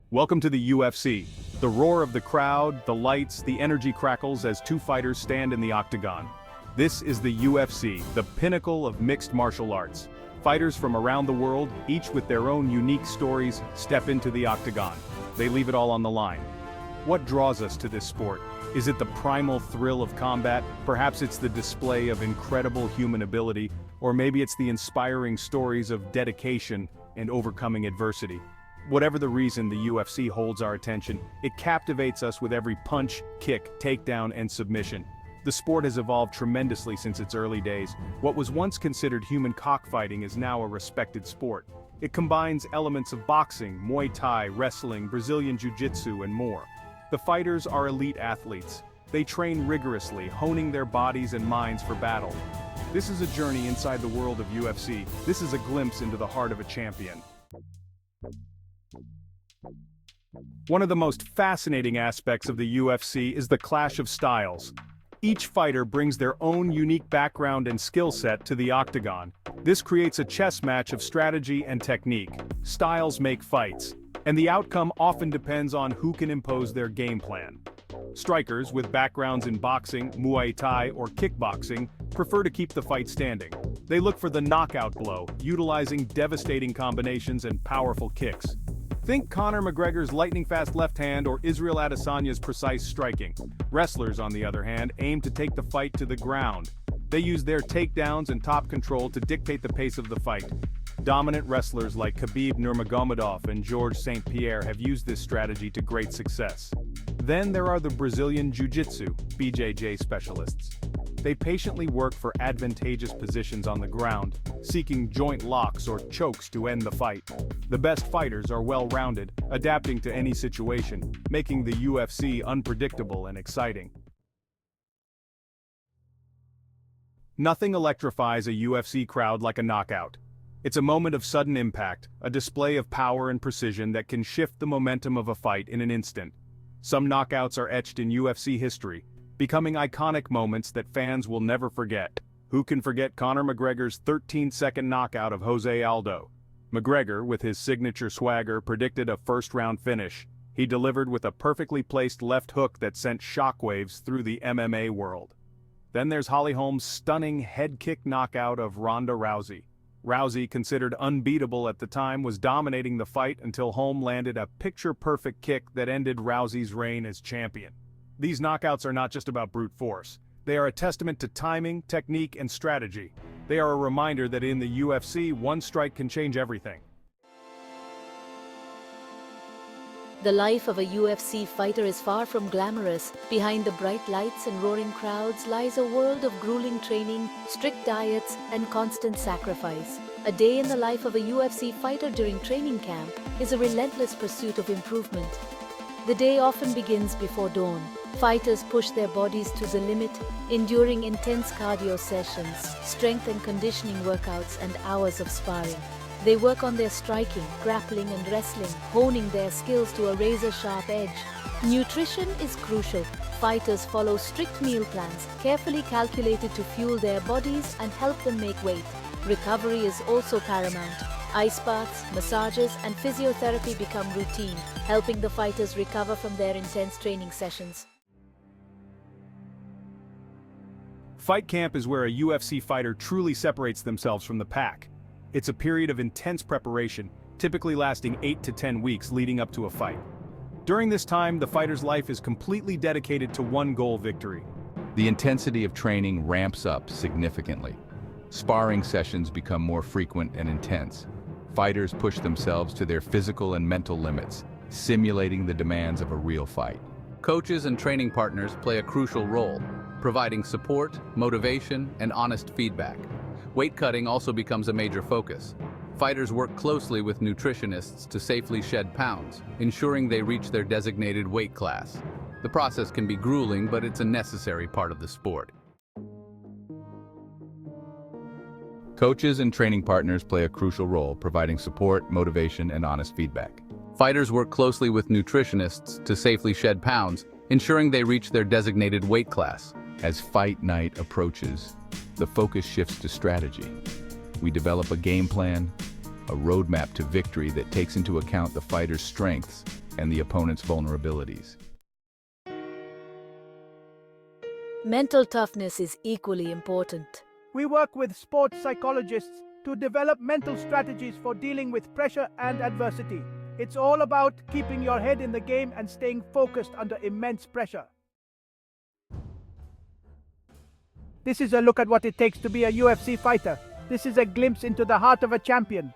Welcome to the UFC. The roar of the crowd, the lights, the energy crackles as two fighters stand in the octagon. This is the UFC, the pinnacle of mixed martial arts. Fighters from around the world, each with their own unique stories, step into the octagon. They leave it all on the line. What draws us to this sport? Is it the primal thrill of combat? Perhaps it's the display of incredible human ability, or maybe it's the inspiring stories of dedication and overcoming adversity. Whatever the reason the UFC holds our attention, it captivates us with every punch, kick, takedown, and submission. The sport has evolved tremendously since its early days. What was once considered human cockfighting is now a respected sport. It combines elements of boxing, Muay Thai, wrestling, Brazilian Jiu-Jitsu, and more. The fighters are elite athletes. They train rigorously, honing their bodies and minds for battle. This is a journey inside the world of UFC. This is a glimpse into the heart of a champion. One of the most fascinating aspects of the UFC is the clash of styles. Each fighter brings their own unique background and skill set to the octagon. This creates a chess match of strategy and technique. Styles make fights, and the outcome often depends on who can impose their game plan. Strikers with backgrounds in boxing, Muay Thai, or kickboxing prefer to keep the fight standing. They look for the knockout blow, utilizing devastating combinations and powerful kicks. Think Conor McGregor's lightning-fast left hand or Israel Adesanya's precise striking. Wrestlers, on the other hand, aim to take the fight to the ground. They use their takedowns and top control to dictate the pace of the fight. Dominant wrestlers like Khabib Nurmagomedov and Georges St-Pierre have used this strategy to great success. Then there are the Brazilian Jiu-Jitsu, BJJ specialists. They patiently work for advantageous positions on the ground, seeking joint locks or chokes to end the fight. The best fighters are well-rounded, adapting to any situation, making the UFC unpredictable and exciting. Nothing electrifies a UFC crowd like a knockout. It's a moment of sudden impact, a display of power and precision that can shift the momentum of a fight in an instant. Some knockouts are etched in UFC history, becoming iconic moments that fans will never forget. Who can forget Conor McGregor's 13-second knockout of Jose Aldo? McGregor, with his signature swagger, predicted a first-round finish. He delivered with a perfectly placed left hook that sent shockwaves through the MMA world. Then there's Holly Holm's stunning head kick knockout of Ronda Rousey. Rousey, considered unbeatable at the time, was dominating the fight until Holm landed a picture-perfect kick that ended Rousey's reign as champion. These knockouts are not just about brute force. They are a testament to timing, technique, and strategy. They are a reminder that in the UFC, one strike can change everything. The life of a UFC fighter is far from glamorous. Behind the bright lights and roaring crowds lies a world of grueling training, strict diets, and constant sacrifice. A day in the life of a UFC fighter during training camp is a relentless pursuit of improvement. The day often begins before dawn. Fighters push their bodies to the limit, enduring intense cardio sessions, strength and conditioning workouts, and hours of sparring. They work on their striking, grappling, and wrestling, honing their skills to a razor-sharp edge. Nutrition is crucial. Fighters follow strict meal plans, carefully calculated to fuel their bodies and help them make weight. Recovery is also paramount. Ice baths, massages, and physiotherapy become routine, helping the fighters recover from their intense training sessions. Fight camp is where a UFC fighter truly separates themselves from the pack. It's a period of intense preparation, typically lasting 8 to 10 weeks leading up to a fight. During this time, the fighter's life is completely dedicated to one goal: victory. The intensity of training ramps up significantly. Sparring sessions become more frequent and intense. Fighters push themselves to their physical and mental limits, simulating the demands of a real fight. Coaches and training partners play a crucial role, providing support, motivation, and honest feedback. Weight cutting also becomes a major focus. Fighters work closely with nutritionists to safely shed pounds, ensuring they reach their designated weight class. The process can be grueling, but it's a necessary part of the sport. Coaches and training partners play a crucial role, providing support, motivation, and honest feedback. Fighters work closely with nutritionists to safely shed pounds, ensuring they reach their designated weight class. As fight night approaches, the focus shifts to strategy. We develop a game plan, a roadmap to victory that takes into account the fighter's strengths, and the opponent's vulnerabilities. Mental toughness is equally important. We work with sports psychologists to develop mental strategies for dealing with pressure and adversity. It's all about keeping your head in the game and staying focused under immense pressure. This is a look at what it takes to be a UFC fighter. This is a glimpse into the heart of a champion.